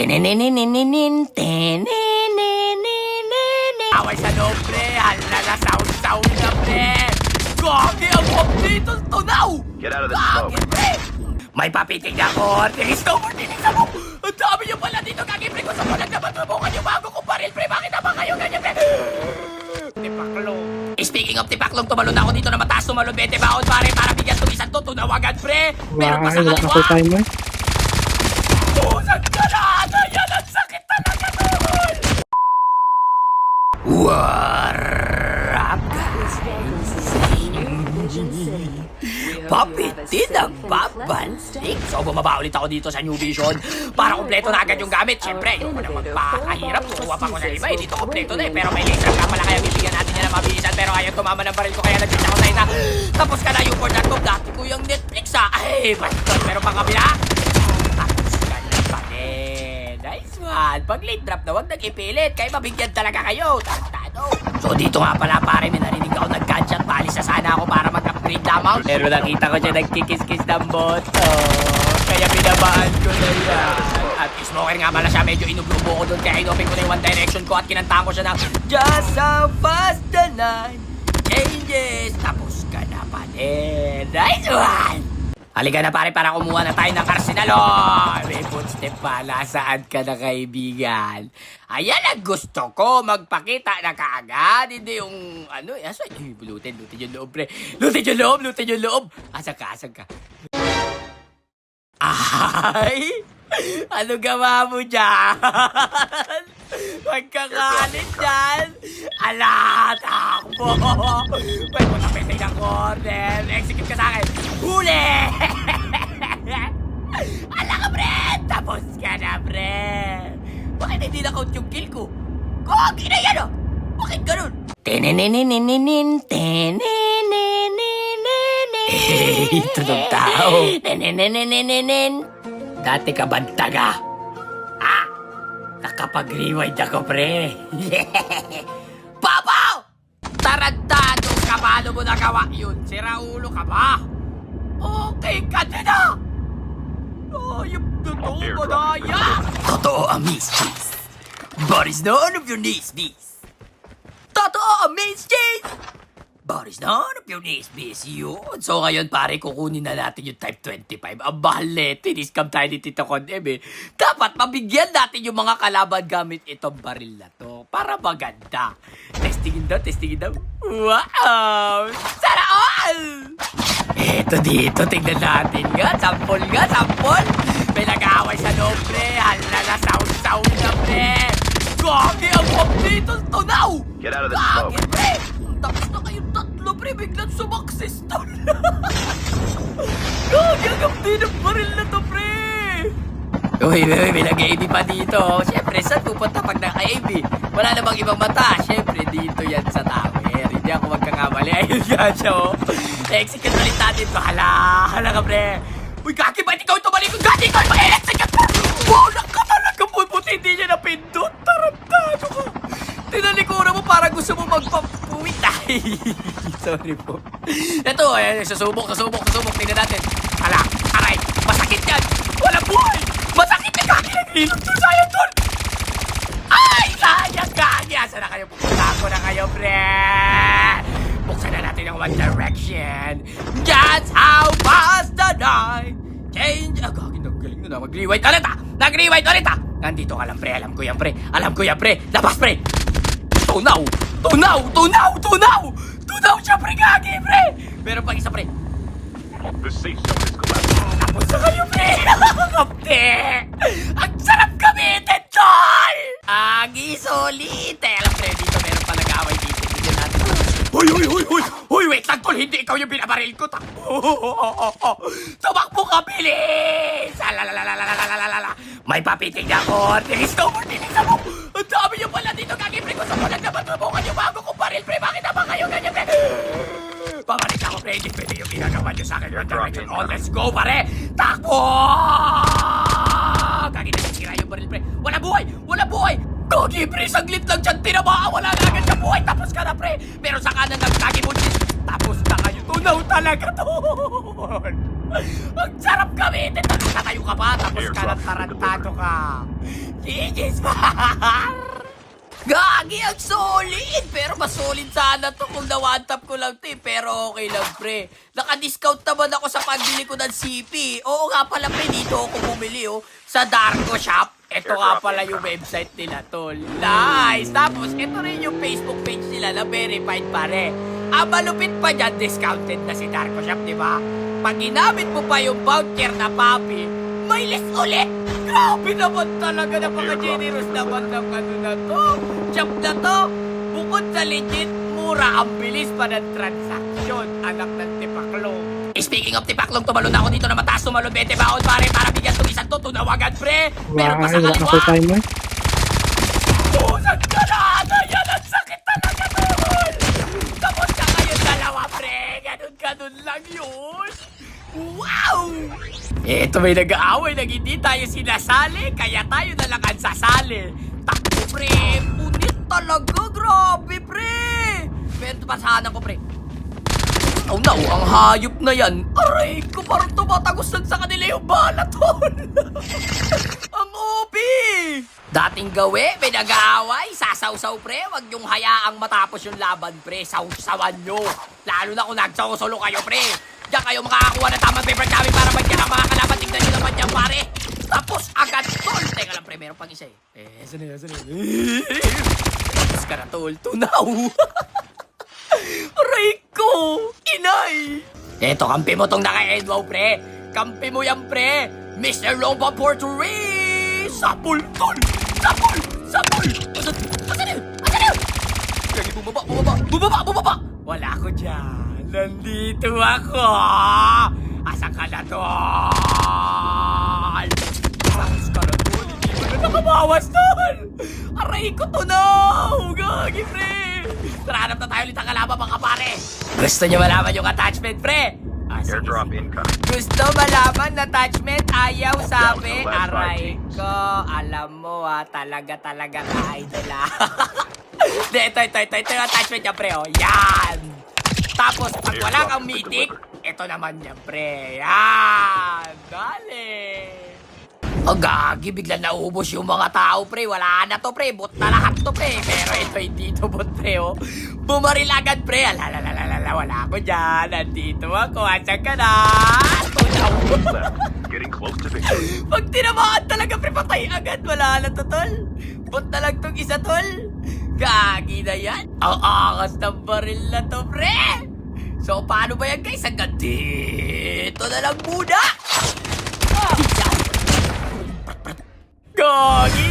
Tinininininin, away sa loob, pre. Halala, sound na, pre. Gagi, ang pop dito, tunaw. Get out of the smoke. Gagi, pre. May papitig na ko. Tinis mo. Ang dami niyo pala dito, gagi, pre. Gusto ko lang naman tubukan yung bago kong baril, pre. Bakit naman kayo ganyan, pre? Tipaklong. Speaking of tipaklong, tumalon ako dito na mataas, tumalon 20 baon, pare. Para bigyan itong isang to, tunawagan, pre. Meron pa sa kaliwa. Pusag ka na! Ayan, ang sakit talaga doon! Warap, guys! Papitin ang babalik! So, bumaba ulit ako dito sa New Vision para kumpleto na agad yung gamit. Siyempre, yung na magpakahirap. Suwa pa ko sa iba, dito kumpleto na eh. Pero may laser ka pala, kaya bibigyan natin nila mabilisan. Pero ayaw tumama ng baril ko, kaya nag-check ako sa ina. Tapos ka na yung for that move. Dati ko yung Netflix ha. Ay, bastos, meron pang kabila. Nice one! Pag late drop na huwag nag-ipilit, kaya mabigyan talaga kayo. Tartado! So dito nga pala pare, may narinig ako nag-gunshot. Paalis na sana ako para mag-upgrade lamang. Pero nakita ko siya nagkikis-kis ng boto. Kaya binabaan ko na yan. At smoker nga pala siya, medyo inuglubo ko doon. Kaya inopin ko na yung one direction ko at kinantahan ko siya ng just how fast the night changes. Tapos ka na pa din. Nice one! Halika na pare para kumuha na tayo ng arsenal. May footstep pala. Saan ka na kaibigan? Ayan ang gusto ko. Magpakita na kaagad. Hindi yung ano. Asan? Lutin yung loob pre. Lutin yung loob. Asan ka? Ay! Ano gawa mo dyan? Magkakalit dyan. Ala, takbo. May matapitay ng corner. Execute ka sa akin. Huli! Ala ka, pre! Tapos ka na, pre! Bakit hindi na-count yung kill ko? Gogi na yan, oh! Bakit ganun? Tinininininin, tunog tao. Dati ka bantaga. Ah! Nakapag-rewind ako, pre. Papaw! Tarantado ka, paano mo nagawa yun? Siraulo ka ba? Okay ka din ah! Ayop, totoo ba na yan? Totoo ang mischief. But it's none of your business. Totoo ang mischief! But it's none of your business yun. So ngayon pare, kukunin na natin yung Type 25. Ang bahal neto, in-scam tayo ni Tito Condem eh. Dapat mabigyan natin yung mga kalaban gamit itong baril na to. Para maganda. Testingin daw. Wow! Sana all! Eto dito, tignan natin nga. Sampol. May nag-aaway sa loob, pre. Halala, sound na, pre. Gagi, ang pop dito, tunaw! Get out of the smoke. Gagi, pre. Tapos na kayong tatlo, pre. Biglang sumaksis to. Gagi, agam din ang baril na to, pre. Uy, may nag-AB pa dito. Siyempre, saan pupunta pag naka-AB? Wala namang ibang mata. Siyempre, dito yan sa tower. Hindi ako magkakamali. Ayun yan siya, oh. Execute ulit natin to. Hala ka, pre. Uy, Gagi, ba't ikaw ito malikod? Gagi, ikaw mag-execute ka! Wow, nakatalaga po. Buti hindi niya napindot. Tarantado ka. Tinalikuran mo para gusto mo magpapuwit. Ay, sorry po. Ito, susubok. Tingnan natin. Hala, aray, masakit yan. Wala buhay. Masakit na Gagi. Naglilog to sa'yo doon. Ay, sayang Gagi. Asa na kayo? Pupunta ko na kayo, pre. Buksan na natin ang One Direction. That's how fast the night change. Gagi, nagaling na. Mag-rewind ulit ah. Nandito ka lang, pre. Alam ko yan, pre. Labas, pre. Tunaw siya, pre. Gagi, pre. Meron pang isa, pre. The safe zone is collapsing. Tapos na kayo, pre. Kapte. Ang sarap gamitin, tol. Solite. Alam, pre, dito meron pa nag-away dito. Bigyan natin. Hoy, wait lang, tol. Hindi ikaw yung binabaril ko. Tumakbo ka, bilis. Alalalala. May papitig na ko. Tinis mo. Ang dami nyo pala dito, Gagi, pre. Gusto ko lang naman tubukan yung bago kong baril, pre. Bakit naman kayo ganyan, pre? Pabalik ako, pre. Hindi pwede yung ginagawa nyo sa akin. Oh, let's go, pare. Takbo! Gagi, nasisira yung baril, pre. Wala buhay. Gagi, pre. Saglit lang dyan. Tinamaan. Wala na agad siya buhay. Tapos ka na, pre. Pero sa kanan ng Gagi mo, tapos na kayo. Tunaw talaga to. Ang sarap gamitin. Tatayo ka pa. Tapos ka ng tarantado ka. Igis par! Gagi, ang solid! Pero mas solid sana to kung na-one-tap ko lang to eh. Pero okay lang, pre. Naka-discount naman ako sa pagbili ko ng CP. Oo nga pala, pre. Dito ako bumili, oh. Sa Darko Shop. Ito nga pala yung website nila, tol. Nice! Tapos, ito rin yung Facebook page nila na verified, pare. Ang malupit pa dyan, discounted na si Darko Shop, di ba? Pag ginamit mo pa yung voucher na papi, may list ulit! Grabe naman talaga, napaka-generous naman ng ano na to. Shop na to, bukod sa legit, mura ang bilis pa ng transaksyon, anak ng tipaklong. Speaking of tipaklong, tumalon ako dito na mataas, tumalon 20 baon pare, para bigyan itong isang to, tunawagan pre. Meron pa sa Wala kaliwa. ako timer. Pusag ka na! Yan ang sakit talaga tol! Tapos ka kayo dalawa pre, ganun lang yun. Wow! Eto may nag-aaway na hindi tayo sinasali, kaya tayo na lang ang sasali. Takbo pre, punit talaga, grabe pre! Pero pasahanan ko pre. Oh no, ang hayop na yan. Aray ko, parang tumatagos lang sa kanila yung bala tol. Ang OP! Dating gawi, may nag-aaway, sasaw-saw pre, wag yung hayaang matapos yung laban pre, sawsawan nyo. Lalo na kung nagsawsolo kayo pre. Diyan kayo makakakuha ng tamang paper namin para magyan ang mga kalaban. Tignan nyo naman yan, pare. Tapos agad, tol. Teka lang, pre. Meron pang isa eh. Saan na yan? Tapos ka na, tol. Tunaw. Aray ko. Inay. Eto, kampi mo tong naka-edwaw, pre. Kampi mo yan, pre. Mr. Loba Porturis. Sapul, tol. Sapul. Asan yun? Gagi, bumaba. Wala ko dyan. Nandito ako! Asan ka na, tol? Bawas ka na, tol. Hindi mo na nakabawas, tol! Aray ko, tunaw! Gagi, pre! Tarahanap na tayo ulit ang kalaban, mga pare! Gusto nyo malaman yung attachment, pre? Sige. Airdrop incoming. Gusto malaman na attachment? Ayaw, sabi. Down to last Aray 5 ko, alam mo talaga ka-idol ito yung attachment niya, pre, oh. Yan! Tapos, pag wala kang mythic, ito naman yan, pre. Yan! Dali! Oh, gagi, bigla naubos yung mga tao, pre. Wala na to, pre. Bot na lahat to, pre. Pero ito, hindi to bot, pre, oh. Bumaril agad, pre. Alalalala, wala ako dyan. Nandito ako. Asan ka na? Tunaw. Getting close to victory. Pag tinamaan talaga, pre, patay agad. Wala na to, tol. Bot na lang tong isa, tol. Gagi na yan. Ang angas ng baril na to, pre. So, paano ba yan, guys? Hanggang dito na lang muna. Gagi,